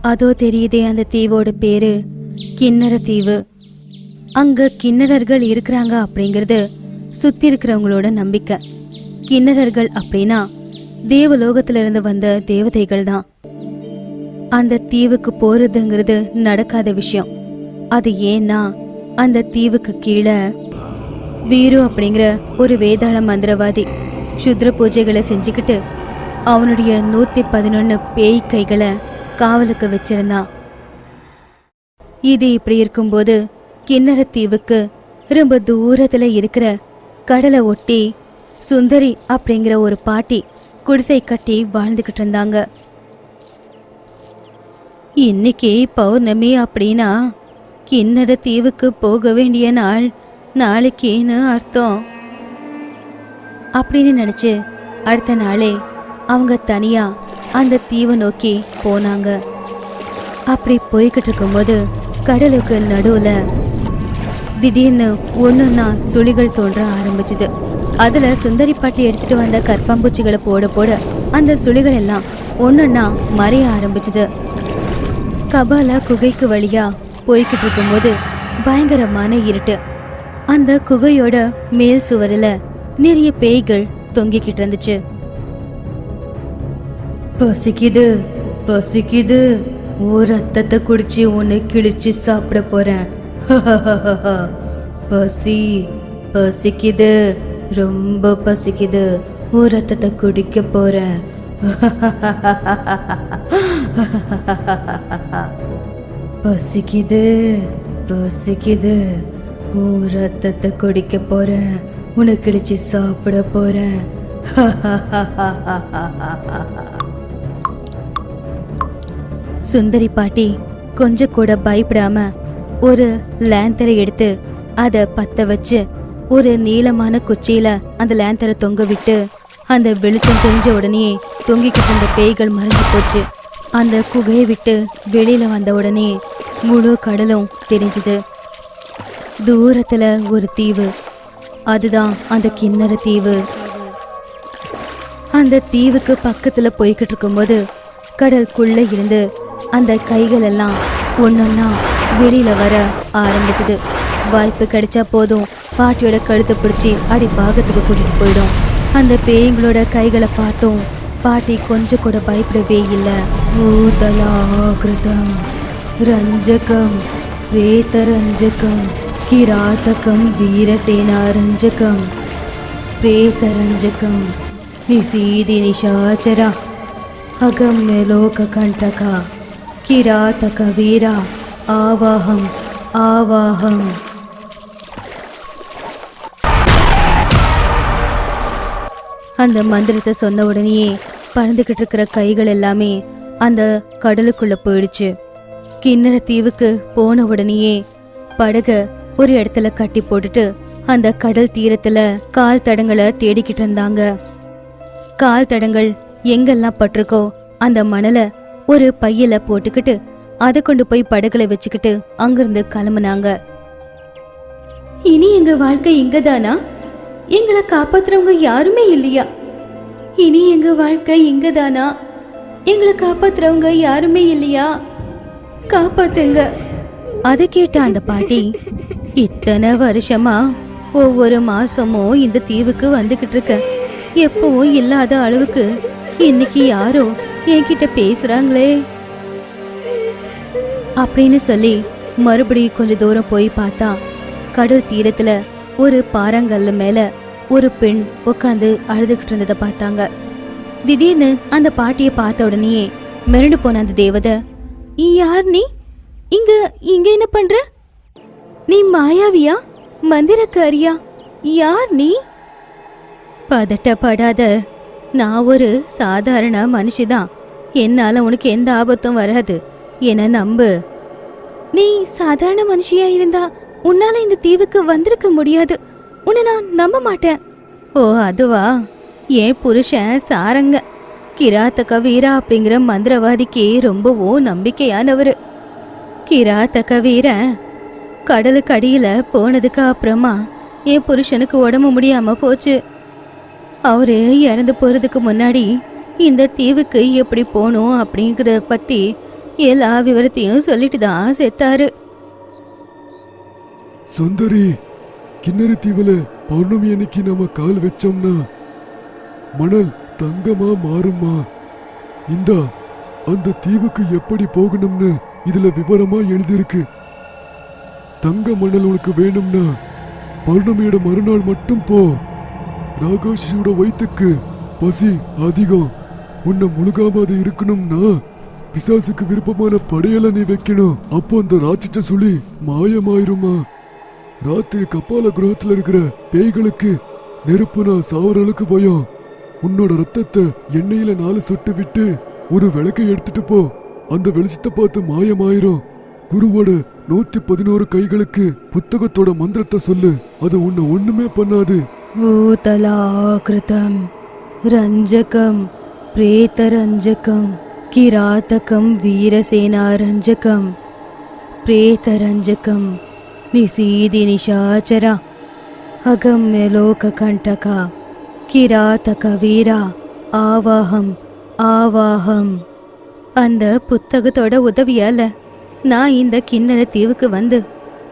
அதோ தெரியுதே அந்த தீவோட பேரு கிண்ணற தீவு. அங்க கிண்ணறர்கள் இருக்கிறாங்க அப்படிங்கிறது சுத்தி இருக்கிறவங்களோட நம்பிக்கை. கிண்ணறர்கள் அப்படின்னா தேவலோகத்திலிருந்து வந்த தேவதைகள் தான். அந்த தீவுக்கு போறதுங்கிறது நடக்காத விஷயம். அது ஏன்னா அந்த தீவுக்கு கீழே வீரு அப்படிங்கிற ஒரு வேதாள மந்திரவாதி சுத்ர பூஜைகளை செஞ்சுக்கிட்டு அவனுடைய 111 பேய் கைகளை காவலுக்கு வச்சிருந்தான். இது இப்படி இருக்கும்போது கிண்ணற தீவுக்கு ரொம்ப தூரத்துல இருக்கிற கடலை ஒட்டி சுந்தரி அப்படிங்கிற ஒரு பாட்டி குடிசை கட்டி வாழ்ந்துகிட்டு இருந்தாங்க. இன்னைக்கு பௌர்ணமி அப்படின்னா கிண்ணற தீவுக்கு போக வேண்டிய நாள் நாளைக்கேன்னு அர்த்தம் அப்படின்னு நினைச்சு அடுத்த நாளே அவங்க தனியா அந்த தீவை நோக்கி போனாங்க. அப்படி போய்கிட்டு இருக்கும்போது கடலுக்கு நடுவுல திடீர்னு ஒன்னொன்னா சுழிகள் தோன்ற ஆரம்பிச்சுது. அதுல சுந்தரி பாட்டி எடுத்துட்டு வந்த கற்பாம்பூச்சிகளை போட போட அந்த சுழிகள் எல்லாம் ஒன்னொன்னா மறைய ஆரம்பிச்சுது. கபாலா குகைக்கு வழியா போய்கிட்டு இருக்கும்போது பயங்கரமான இருட்டு. அந்த குகையோட மேல் சுவரில் நிறைய பேய்கள் தொங்கிக்கிட்டு இருந்துச்சு. பசிக்குது பசிக்குது, ஒரு ரத்தத்தை குடிச்சு உன்னை கிழிச்சு சாப்பிட போறேன். பசி பசிக்குது, ரொம்ப பசிக்குது, ஒரு ரத்தத்தை குடிக்க போறேன். பசிக்குது பசிக்குது, உன் ரத்தத்தை குடிக்க போறேன், உனக்கு கிழிச்சு சாப்பிட போறேன். சுந்தரி பாட்டி கொஞ்சம் கூட பயப்படாம ஒரு லேந்தரை எடுத்து அதை பத்த வச்சு ஒரு நீளமான குச்சியில அந்த லேந்தரை தொங்க விட்டு அந்த வெளிச்சம் தெரிஞ்ச உடனே தொங்கிக்கிட்டு இருந்த பேய்கள் மறைஞ்சு போச்சு. அந்த குகையை விட்டு வெளியில வந்த உடனே முழு கடலும் தெரிஞ்சுது. தூரத்துல ஒரு தீவு, அதுதான் அந்த கிண்ணற தீவு. அந்த தீவுக்கு பக்கத்துல போய்கிட்டு இருக்கும்போது கடலுக்குள்ள இருந்து அந்த கைகள் எல்லாம் ஒன்னொன்னா வெளியில வர ஆரம்பிச்சது. வாய்ப்பு கிடைச்சா போதும் பாட்டியோட கழுத்தை பிடிச்சி அடி பாகத்துக்கு கூட்டிட்டு போயிடும். அந்த பேய்களோட கைகளை பார்த்தோம் பாட்டி கொஞ்சம் கூட பயப்படவே இல்லை. பூதலாகிருதம் ரஞ்சகம் பிரேதரஞ்சகம் கிராதகம் வீரசேனாரஞ்சகம் பிரேதரஞ்சகம் நிசீதி நிஷாச்சரா அகம்ய லோக கண்டகா கிராதக வீரா ஆவாகம் ஆவாகம். அந்த மந்திரத்தை சொன்ன உடனேயே பறந்துகிட்டு இருக்கிற கைகள் எல்லாமே அந்த கடலுக்குள்ள போயிடுச்சு. கிண்ணற தீவுக்கு போன உடனேயே படக ஒரு இடத்துல கட்டி போட்டுட்டு அந்த கடல் தீரத்துல கால் தடங்களை தேடிக்கிட்டு இருந்தாங்க. கால் தடங்கள் எங்கெல்லாம் பட்டிருக்கோ அந்த மணலை ஒரு பையில போட்டுக்கிட்டு அதை கொண்டு போய் படகுல வச்சுக்கிட்டு அங்கிருந்து கிளம்புனாங்க. இனி எங்க வாழ்க்கை இங்கதானா? எங்களை காப்பாத்துறவங்க யாருமே இல்லையா? இனி எங்க வாழ்க்கை இங்கதானா? எங்களை காப்பாத்துறவங்க யாருமே இல்லையா? காப்பாத்துங்க. அதை கேட்ட அந்த பாட்டி, இத்தனை வருஷமா ஒவ்வொரு மாசமும் இந்த தீவுக்கு வந்துகிட்டு இருக்க, எப்பவும் இல்லாத அளவுக்கு இன்னைக்கு யாரோ என்கிட்ட பேசுறாங்களே அப்படின்னு சொல்லி மறுபடியும் கொஞ்ச தூரம் போய் பார்த்தா கடல் தீரத்துல ஒரு பாறாங்கல்ல மேல ஒரு பெண் உட்காந்து அழுதுகிட்டு இருந்ததை பார்த்தாங்க. திடீர்னு அந்த பாட்டியை பார்த்த உடனே மிரண்டு போன அந்த தேவதை, யார் நீ? இங்க இங்க என்ன பண்ற? நீ மாயாவியா? மந்திரக்காரியா? யார் நீ? பதட்டப்படாத, நான் ஒரு சாதாரண மனுஷிதான். என்னால உனக்கு எந்த ஆபத்தும் வராது, என்ன நம்பு. நீ சாதாரண மனுஷியா இருந்தா உன்னால இந்த தீவுக்கு வந்திருக்க முடியாது. உன்னை நான் நம்ப மாட்டேன். ஓ அதுவா? என் புருஷன் சாரங்க கிராத்தக வீரா அப்படிங்கிற மந்திரவாதிக்கு ரொம்பவும் நம்பிக்கையானவரு. கிராத்தக வீரன் கடலுக்கு அடியில போனதுக்கு அப்புறமா என் புருஷனுக்கு உடம்பு முடியாம போச்சு. அவரு இறந்து போறதுக்கு முன்னாடி இந்த தீவுக்கு எப்படி போகணும் அப்படிங்கிறத பத்தி எல்லா விவரத்தையும் சொல்லிட்டு தான் செத்தாரு. சுந்தரி, கிண்ணறு தீவுல பௌர்ணமி அன்னைக்கு நாம கால் வச்சோம்னா மணல் தங்கமா மாறுமா? இந்தா, அந்த தீவுக்கு எப்படி போகணும்னு இதுல விவரமா எழுதியிருக்கு. தங்க மணல் உனக்கு வேணும்னா பௌர்ணமியோட மறுநாள் மட்டும் போ. ராகாஷியோட வயிற்றுக்கு பசி அதிகம். உன்னை முழுகாம அது இருக்கணும்னா பிசாசுக்கு விருப்பமான படையல நீ வைக்கணும். அப்போ அந்த ராட்சச சுழி மாயமாயிருமா? ராத்திரி கப்பால கிரகத்துல இருக்கிற பேய்களுக்கு நெருப்புனா சாவரலுக்கு பயம். உன்னோட ரத்தத்தை எண்ணெயில 4 சொட்டு விட்டு ஒரு விளக்கை எடுத்துட்டு போ. அந்த வெளிச்சத்தை பார்த்து மாயமாயிரும். குருவோட 111 கைகளுக்கு புத்தகத்தோட மந்திரத்தை சொல்லு. அது உன்னை ஒண்ணுமே பண்ணாது. பூதலாகிருதம் ரஞ்சகம் பிரேதரஞ்சகம் கிராதகம் வீரசேனாரஞ்சகம் பிரேதரஞ்சகம் நிசீதி நிஷாச்சரா அகம்ய லோக கண்டகா கிராதக வீரா ஆவாகம் ஆவாகம். அந்த புத்தகத்தோட உதவியால நான் இந்த கிண்ணற தீவுக்கு வந்து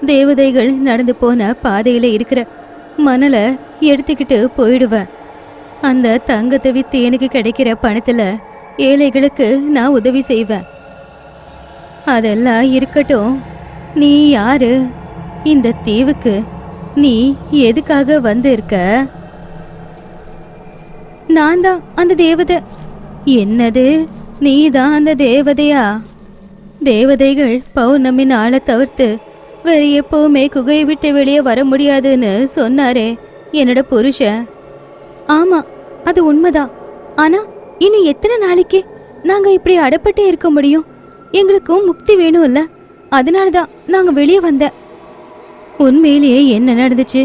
தேவதைகள் நடந்து போன பாதையில இருக்கிற மணலை எடுத்துக்கிட்டு போயிடுவேன். அந்த தங்கத்தை வித்து எனக்கு கிடைக்கிற பணத்துல ஏழைகளுக்கு நான் உதவி செய்வேன். அதெல்லாம் இருக்கட்டும், நீ யாரு? இந்த தீவுக்கு நீ எதுக்காக வந்து இருக்க? நான் தான் அந்த தேவதை. என்னது, நீ தான் அந்த தேவதையா? தேவதைகள் பௌர்ணமி நாளை தவிர்த்து வேற எப்பவுமே குகையை விட்டு வெளியே வர முடியாதுன்னு சொன்னாரே என்னோட புருஷன். ஆமா, அது உண்மைதான். ஆனா இன்னும் எத்தனை நாளைக்கு நாங்க இப்படி அடப்பட்டே இருக்க முடியும்? எங்களுக்கும் முக்தி வேணும்ல, அதனாலதான் நாங்க வெளியே வந்த. உண்மையிலேயே என்ன நடந்துச்சு?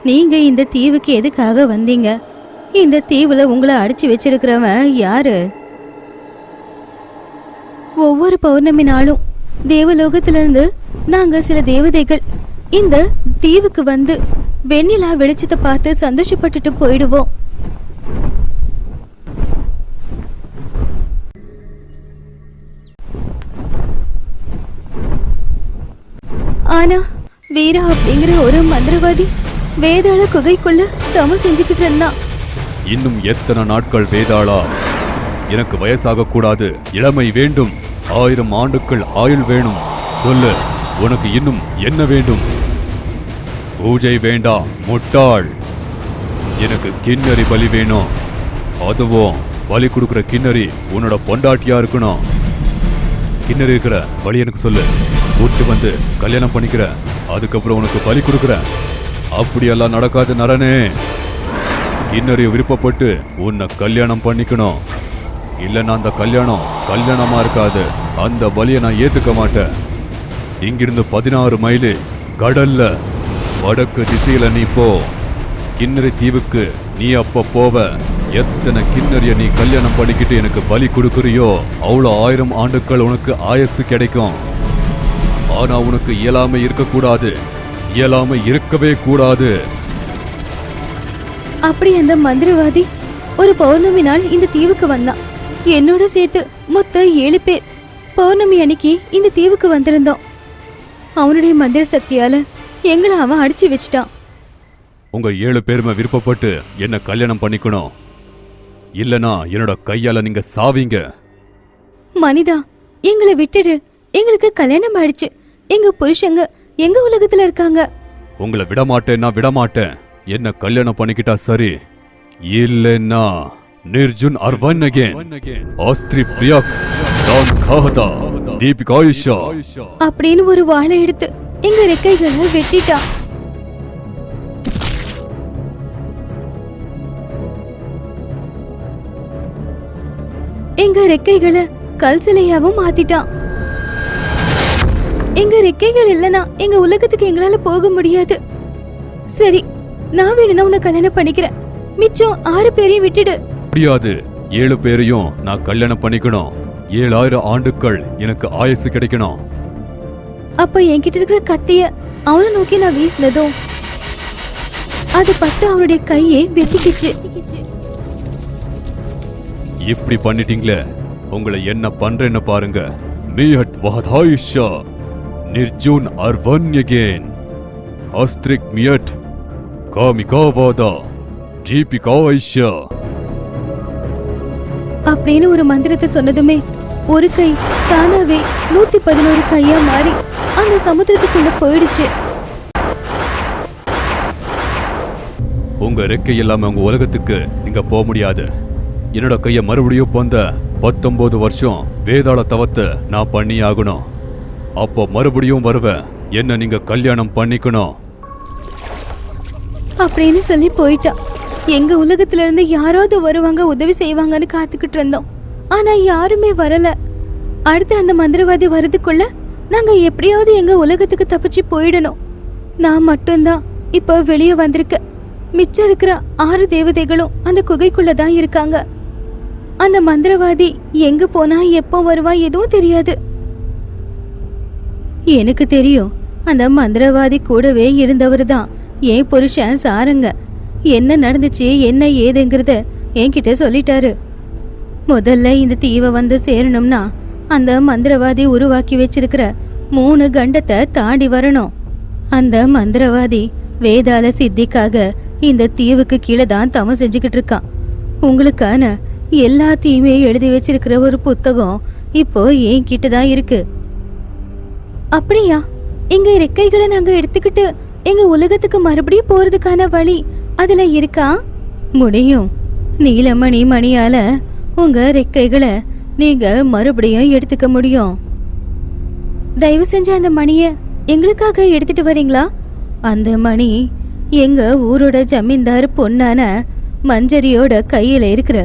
நீங்க இந்த தீவுக்கு எதுக்காக வந்தீங்க? இந்த தீவுல உங்களை அடிச்சு வச்சிருக்கிறவன் யாரு? ஒவ்வொரு பௌர்ணமி நாளும் தேவலோகத்திலிருந்து நாங்க சில தேவதைகள் இந்த தீவுக்கு வந்து வெண்ணிலா வெளிச்சத்தை பார்த்து சந்தோஷப்பட்டுட்டு போயிடுவோம். ஆனா வீரா அப்படிங்கிற ஒரு மந்திரவாதி வேதாள குகைக்குள்ள தவம் செஞ்சுக்கிட்டு இருந்தான். இன்னும் எத்தனை நாட்கள் வேதாளா? எனக்கு வயசாக கூடாது, இளமை வேண்டும். 1000 ஆண்டுகள் ஆயுள் வேணும். சொல்லு, உனக்கு இன்னும் என்ன வேண்டும்? பூஜை வேண்டாம் முட்டாள். எனக்கு கிண்ணறி பலி வேணும். அதுவும் பலி கொடுக்குற கிண்ணறி உன்னோட பொண்டாட்டியா இருக்கணும். கிண்ணறி இருக்கிற பலி எனக்கு சொல்லு. கூட்டு வந்து கல்யாணம் பண்ணிக்கிற, அதுக்கப்புறம் உனக்கு பலி கொடுக்குற. அப்படியெல்லாம் நடக்காது நரனே. கிண்ணறிய விருப்பப்பட்டு உன்னை கல்யாணம் பண்ணிக்கணும். இல்லைன்னா அந்த கல்யாணமா இருக்காது. அந்த பலியை நான் ஏத்துக்க மாட்டேன். இங்கிருந்து 16 மைலு கடல்ல வடக்கு திசையில நீ போ. கிண்ணறி தீவுக்கு நீ அப்ப போவ. எத்தனை கிண்ணறிய நீ கல்யாணம் பண்ணிக்கிட்டு எனக்கு பலி கொடுக்குறியோ அவ்வளோ 1000 ஆண்டுகள் உனக்கு ஆயுசு கிடைக்கும். ஆனா உனக்கு இயலாமை இருக்கக்கூடாது. இயலாமை இருக்கவே கூடாது. அப்படி அந்த மந்திரவாதி ஒரு பௌர்ணமி நாள் இந்த தீவுக்கு வந்தான். என்னோட சேர்த்து மொத்தம் 7 பேர் பௌர்ணமி அன்னைக்கு இந்த தீவுக்கு வந்திருந்தோம். அவனுடைய மந்திர சக்தியால எங்களை அவன் அடிச்சு வச்சிட்டான். உங்க 7 பேருமே விருப்பப்பட்டு என்ன கல்யாணம் பண்ணிக்கணும். இல்லனா என்னோட கையால நீங்க சாவீங்க. மனிதா, எங்களை விட்டுடு. எங்களுக்கு கல்யாணம் ஆயிடுச்சு. எங்க புருஷங்க எங்க உலகத்துல இருக்காங்க. உங்களை விடமாட்டேன். என்ன கல்யாணம் பண்ணிக்கிட்டா சரி. இல்லைன்னா நிர்ஜுன் அர்வன் அகேன் ஆஸ்திரி பிரியாக் டான் காஹதா தீபிகாயிஷா அப்படின்னு ஒரு வாளை எடுத்து எங்க ரெக்கைகளை வெட்டிட்டான். எங்க ரெக்கைகளை கல் சிலையாவும் மாத்திட்டான். எங்க ரெக்கைகள் இல்லனா எங்க உலகத்துக்கு எங்களால போக முடியாது. சரி, நான் வேணும்னா உன்னை கல்யாணம் பண்ணிக்கிறேன். மிச்சம் 6 பேரையும் விட்டுடு. முடியாது. 7 பேரையும் நான் கல்யாணம் பண்ணிக்கணும். 7000 ஆண்டுகள் எனக்கு ஆயுசு கிடைக்கணும். அப்ப என்கிட்ட இருக்கிற கத்திய அவனை நோக்கி நான் வீசினதும் அது பட்டு அவனுடைய கையை வெட்டிக்கிச்சு. இப்படி பண்ணிட்டீங்களே, உங்களை என்ன பண்றேன்னு பாருங்க. மியட் வஹதாயிஷா நிர்ஜுன் அர்வன்யகேன் அஸ்திரிக் மியட் காமிகாவாதா ஜீபிகாயிஷா. அப்படின்னு ஒரு மந்திரத்தை சொன்னதுமே ஒரு கை தானாவே 111 கையா மாறி அந்த சமுத்திரத்துக்குள்ள போயிடுச்சு. உங்க ரெக்கை இல்லாம உங்க உலகத்துக்கு நீங்க போக முடியாது. என்னோட கைய மறுபடியும் பொந்த 19 வருஷம் வேதாள தவத்தை நான் பண்ணி ஆகணும். அப்போ மறுபடியும் வருவேன். என்ன நீங்க கல்யாணம் பண்ணிக்கணும் அப்படின்னு சொல்லி போயிட்டா. எங்க உலகத்துல இருந்து யாராவது வருவாங்க, உதவி செய்வாங்கன்னு காத்துக்கிட்டு இருந்தோம். ஆனா யாருமே வரல. அடுத்து அந்த மந்திரவாதி வரதுக்குள்ள நாங்க எப்படியாவது எங்க உலகத்துக்கு தப்பிச்சு போயிடணும். நான் மட்டும்தான் இப்ப வெளியே வந்திருக்க. மிச்சம் இருக்கிற 6 தேவதைகளும் அந்த குகைக்குள்ளதான் இருக்காங்க. அந்த மந்திரவாதி எங்க போனா எப்போ வருவா எதுவும் தெரியாது. எனக்கு தெரியும், அந்த மந்திரவாதி கூடவே இருந்தவர் தான் என் புருஷன் சாரங்க. என்ன நடந்துச்சு என்ன ஏதுங்கிறத என்கிட்ட சொல்லிட்டாரு. முதல்ல இந்த தீவை வந்து சேரணும்னா அந்த மந்திரவாதி உருவாக்கி வச்சிருக்கிற 3 கண்டத்தை தாண்டி வரணும். அந்த மந்திரவாதி வேதாள சித்திக்காக இந்த தீவுக்கு கீழே தான் தவம் செஞ்சுக்கிட்டு இருக்கான். உங்களுக்கான எல்லாத்தையுமே எழுதி வச்சிருக்கிற ஒரு புத்தகம் இப்போ என்கிட்ட தான் இருக்கு. அப்படியா? எங்க ரெக்கைகளை நாங்க எடுத்துக்கிட்டு எங்க உலகத்துக்கு மறுபடியும் போறதுக்கான வழி அதுல இருக்கா? முடியும். நீலமணி மணியால உங்க ரெக்கைகளை நீங்க மறுபடியும் எடுத்துக்க முடியும். தயவு செஞ்சு அந்த மணிய எங்களுக்காக எடுத்துட்டு வரீங்களா? அந்த மணி எங்க ஊரோட ஜமீன்தார் பொண்ணான மஞ்சரியோட கையில இருக்கிற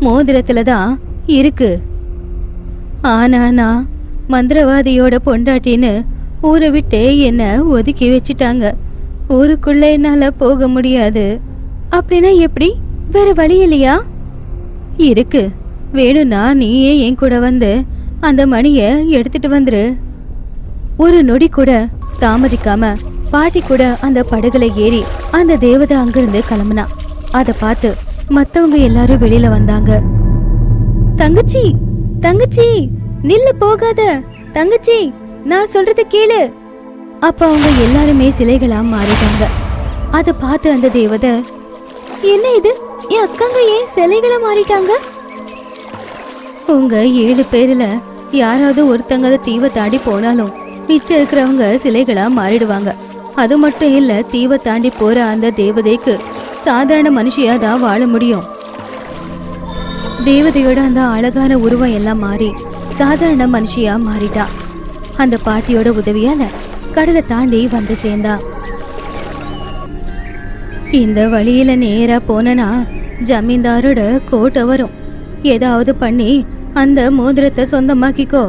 மோதிரத்துல தான் இருக்கு. ஆனா நான் மந்திரவாதியோட பொண்டாட்டின்னு ஊரை விட்டு என்ன ஒதுக்கி வச்சிட்டாங்க. ஊருக்குள்ள என்னால போக முடியாது. அப்படின்னா எப்படி? வேற வழி இல்லையா? இருக்கு. வேணும்னா நீயே என் கூட வந்து அந்த மணிய எடுத்துட்டு வந்துரு. ஒரு நொடி கூட தாமதிக்காம பாட்டி கூட அந்த படகுல ஏறி அந்த தேவதை அங்கிருந்து கிளம்புனா. அத பார்த்து மத்தவங்க எல்லாரும் வெளியில வந்தாங்க. தங்கச்சி, தங்கச்சி, நில்லு, போகாத. தங்கச்சி, நான் சொல்றத கேளு. அப்ப அவங்க எல்லாருமே சிலைகளா மாறிட்டாங்க. அத பார்த்து அந்த தேவதை, என்ன இது, என் அக்காங்க ஏன் சிலைகளா மாறிட்டாங்க? உங்க 7 பேர்ல யாராவது ஒருத்தங்க அந்த தீவை தாண்டி போனாலும் மிச்சம் இருக்கிறவங்க சிலைகளா மாறிடுவாங்க. அது மட்டும் இல்ல, தீவை தாண்டி போற அந்த தேவதைக்கு சாதாரண மனுஷியா தான் வாழ முடியும். தேவதையோட அந்த அழகான உருவம் எல்லாம் மாறி சாதாரண மனுஷியா மாறிட்டா. அந்த பாட்டியோட உதவியால கடலை தாண்டி வந்து சேர்ந்தா. இந்த வழியில நேரா போனா ஜமீன்தாரோட கோட்டை வரும். ஏதாவது பண்ணி அந்த மோதிரத்தை சொந்தமாக்கிக்கோ.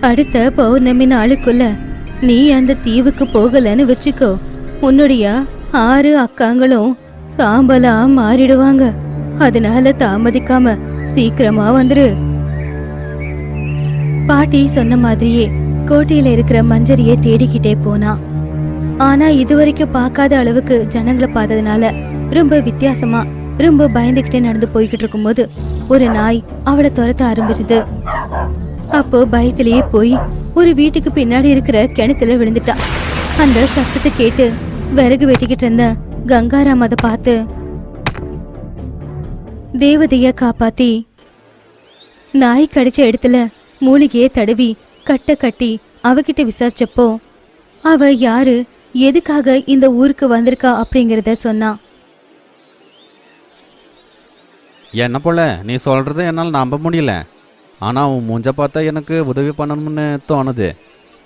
அடுத்த பௌர்ணமி நாளுக்குள்ள நீ அந்த தீவுக்கு போகலன்னு வச்சுக்கோ, உன்னுடைய 6 அக்காங்களும் சாம்பலா மாறிடுவாங்க. அதனால தாமதிக்காம சீக்கிரமா வந்துரு. பாட்டி சொன்ன மாதிரியே கோட்டையில இருக்கிற மஞ்சரியை தேடிக்கிட்டே போனா. ஆனா இதுவரைக்கும் பார்க்காத அளவுக்கு ஜனங்களை பார்த்ததுனால ரொம்ப வித்தியாசமா ரொம்ப பயந்துகிட்டே நடந்து போய்கிட்டு இருக்கும்போது ஒரு நாய் அவளை துரத்த ஆரம்பிச்சுது. அப்போ பயத்திலேயே போய் ஒரு வீட்டுக்கு பின்னாடி இருக்கிற கிணத்துல விழுந்துட்டா. அந்த சத்தத்தை கேட்டு விறகு வெட்டிக்கிட்டு இருந்த கங்காராம் அதை பார்த்து தேவதைய காப்பாத்தி நாய் கடிச்ச இடத்துல மூலிகையை தடவி கட்ட கட்டி அவகிட்ட விசாரிச்சப்போ அவ யாரு, எதுக்காக இந்த ஊருக்கு வந்திருக்கா அப்படிங்கறத சொன்னா. என்ன போல நீ சொல்றது என்னால் நம்ப முடியல. ஆனால் உன் மூஞ்ச பார்த்தா எனக்கு உதவி பண்ணணும்னு தோணுது.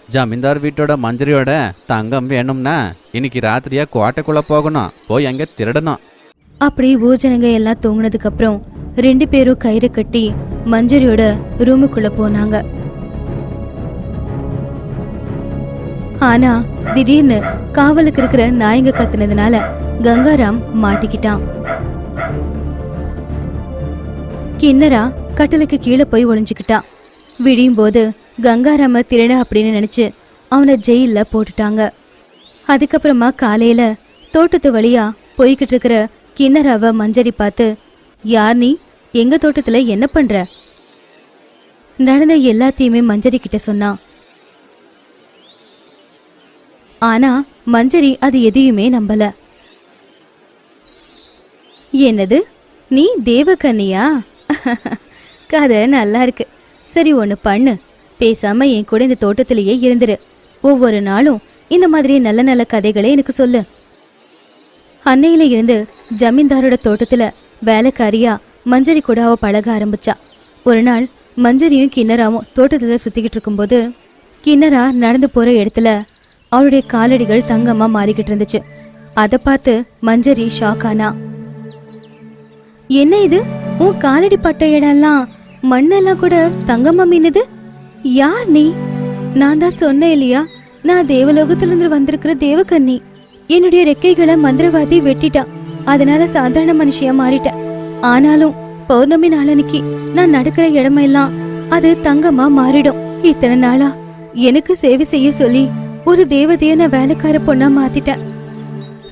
ஜமீன்தார் வீட்டோட மஞ்சரியோட தங்கம் வேணும்னா இன்னைக்கு ராத்திரியா கோட்டைக்குள்ள போகணும், போய் அங்கே திருடணும். அப்படி ஊர்ஜனங்க எல்லாம் தூங்கினதுக்கு அப்புறம் 2 பேரும் கயிறு கட்டி மஞ்சரியோட ரூமுக்குள்ள போனாங்க. ஆனா திடீர்னு காவலுக்கு இருக்கிற நாயங்க கத்துனதுனால கங்காராம் மாட்டிக்கிட்டான். கிண்ணரா கட்டலுக்கு கீழே போய் ஒளிஞ்சுக்கிட்டான். விடியும் போது கங்காராம திருட அப்படின்னு நினைச்சு அவனை ஜெயில போட்டுட்டாங்க. அதுக்கப்புறமா காலையில தோட்டத்து வழியா போய்கிட்டு இருக்கிற கிண்ணராவ மஞ்சரி பார்த்து, யார் நீ, எங்க தோட்டத்துல என்ன பண்ற? நடந்த எல்லாத்தையுமே மஞ்சரி கிட்ட சொன்னான். ஆனா மஞ்சரி அது எதையுமே நம்பல. என்னது, நீ தேவகன்னியா? கதை நல்லா இருக்கு. சரி, ஒன்று பண்ணு, பேசாம என் கூட இந்த தோட்டத்திலேயே இருந்துரு. ஒவ்வொரு நாளும் இந்த மாதிரி நல்ல நல்ல கதைகளை எனக்கு சொல்லு. அன்னையில இருந்து ஜமீன்தாரோட தோட்டத்துல வேலைக்காரியா மஞ்சரி கூட அவ பழக ஆரம்பிச்சா. ஒரு நாள் மஞ்சரியும் கிண்ணராவும் தோட்டத்துல சுத்திக்கிட்டு இருக்கும்போது கிண்ணரா நடந்து போற இடத்துல அவளுடைய காலடிகள் தங்கமா மாறிக்கிட்டு இருந்துச்சு. அதை பார்த்து மஞ்சரி ஷாக் ஆனா. என்ன இது, உன் காலடி பட்ட இடம்லாம் மண்ணெல்லாம் கூட தங்கமா மின்னுது. யார் நீ? நான் தான் சொன்னேன் இல்லையா, நான் தேவலோகத்திலிருந்து வந்திருக்கிற தேவகன்னி. என்னுடைய ரெக்கைகளை மந்திரவாதி வெட்டிட்டா, அதனால சாதாரண மனுஷியா மாறிட்டேன். ஆனாலும் பௌர்ணமி நாளன்னைக்கு நான் நடக்கிற இடமெல்லாம் அது தங்கமா மாறிடும். இத்தனை நாளா எனக்கு சேவை செய்ய சொல்லி ஒரு தேவதைய நான் வேலைக்கார பொண்ணா மாத்திட்டேன்.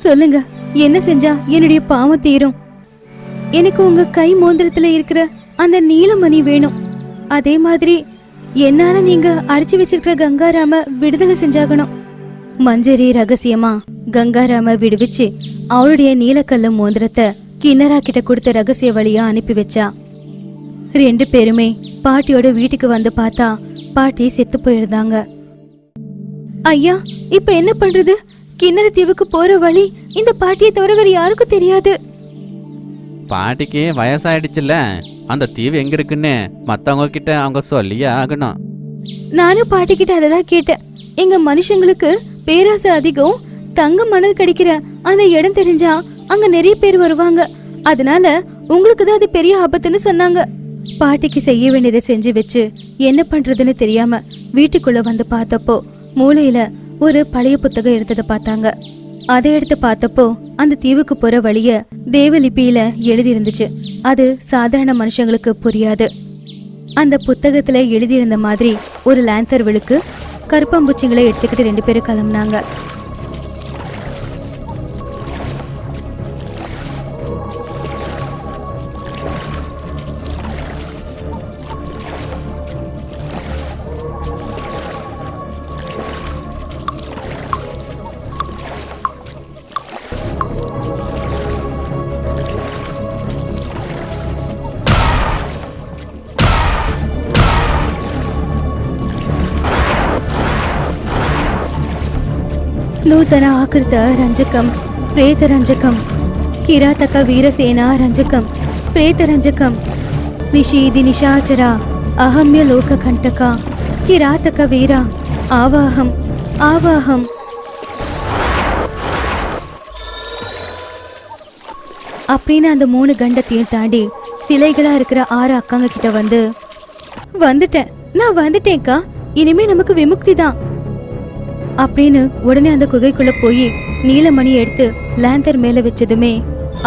சொல்லுங்க, என்ன செஞ்சா என்னுடைய பாவம் தீரும்? எனக்கு உங்க கை மோந்திரத்துல இருக்கிற அந்த நீலமணி வேணும். அதே மாதிரி என்னால நீங்க அடிச்சு வச்சிருக்கிற கங்காராம விடுதலை செஞ்சாகணும். மஞ்சரி ரகசியமா கங்காராம விடுவிச்சு அவளுடைய நீலக்கல்ல மோந்திரத்தை கிண்ணரா கிட்ட கொடுத்த ரகசிய வழியா அனுப்பி வச்சா. 2 பேருமே பாட்டியோட வீட்டுக்கு வந்து பார்த்தா பாட்டி செத்து போயிருந்தாங்க. ஐயா, இப்ப என்ன பண்றது? கிண்ணற தீவுக்கு போற வழி இந்த பாட்டியை தவிர வேற யாருக்கும் தெரியாது. பாட்டிக்கு வயசாயிடுச்சுல்ல, அந்த தீவு எங்க இருக்குன்னு மத்தவங்க கிட்ட அவங்க சொல்லியே ஆகணும். நானும் பாட்டி கிட்ட அததான் கேட்டேன். எங்க மனுஷங்களுக்கு பேராசை அதிகம். தங்க மணல் கிடைக்கிற அந்த இடம் தெரிஞ்சா அங்க நிறைய பேர் வருவாங்க. அதனால உங்களுக்கு தான் அது பெரிய ஆபத்துன்னு சொன்னாங்க. பாட்டிக்கு செய்ய வேண்டியதை செஞ்சு வச்சு என்ன பண்றதுன்னு தெரியாம வீட்டுக்குள்ள வந்து பார்த்தப்போ மூலையில ஒரு பழைய புத்தகம் எடுத்ததை பார்த்தாங்க. அதை எடுத்து பார்த்தப்போ அந்த தீவுக்கு போற வழிய தேவலிபியில எழுதி இருந்துச்சு. அது சாதாரண மனுஷங்களுக்கு புரியாது. அந்த புத்தகத்துல எழுதியிருந்த மாதிரி ஒரு லேந்தர் விளக்கு, கருப்பாம்பூச்சிங்களை எடுத்துக்கிட்டு 2 பேரும் கிளம்புனாங்க. నూతన ఆకృత రంజకం ప్రేత రంజకం కిరాతక వీరసేన రంజకం ప్రేత రంజకం నిషీది నిశాచర అహమ్య లోక కంటక కిరాతక వీర ఆవాహం ఆవాహం. அப்படின்னு அந்த 3 கண்டத்தையும் தாண்டி சிலைகளா இருக்கிற 6 அக்காங்க கிட்ட வந்துட்டேன், நான் வந்துட்டேன்க்கா, இனிமே நமக்கு விமுக்தி தான் அப்படின்னு உடனே அந்த குகைக்குள்ள போய் நீலமணி எடுத்து லேந்தர் மேல வச்சதுமே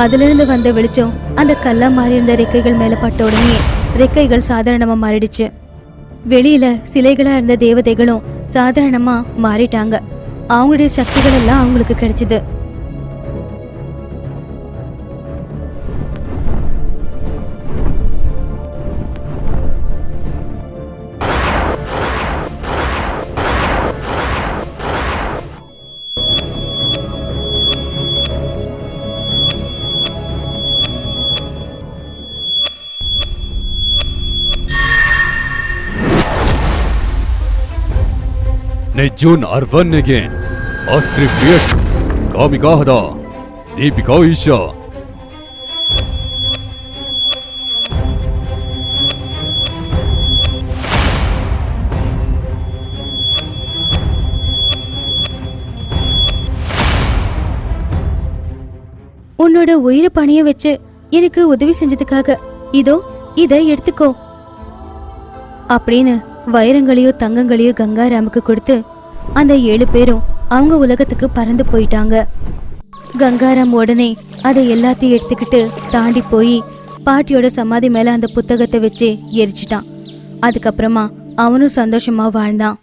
அதுல இருந்து வந்த வெளிச்சம் அந்த கல்லா மாறி இருந்த ரெக்கைகள் மேல பட்ட உடனே ரெக்கைகள் சாதாரணமா மாறிடுச்சு. வெளியில சிலைகளா இருந்த தேவதைகளும் சாதாரணமா மாறிட்டாங்க. அவங்களுடைய சக்திகள் எல்லாம் அவங்களுக்கு கிடைச்சது. Nejun are one again. Astri Fiat, Kamika Hada, Deepika Isha. உன்னோட உயிரை பணிய வச்சு எனக்கு உதவி செஞ்சதுக்காக இதோ இதை எடுத்துக்கோ அப்படின்னு வைரங்களையோ தங்கங்களையோ கங்காராமுக்கு கொடுத்து அந்த 7 பேரும் அவங்க உலகத்துக்கு பறந்து போயிட்டாங்க. கங்காராம் உடனே அதை எல்லாத்தையும் எடுத்துக்கிட்டு தாண்டி போய் பாட்டியோட சமாதி மேல அந்த புத்தகத்தை வச்சு எரிச்சிட்டான். அதுக்கப்புறமா அவனும் சந்தோஷமா வாழ்ந்தான்.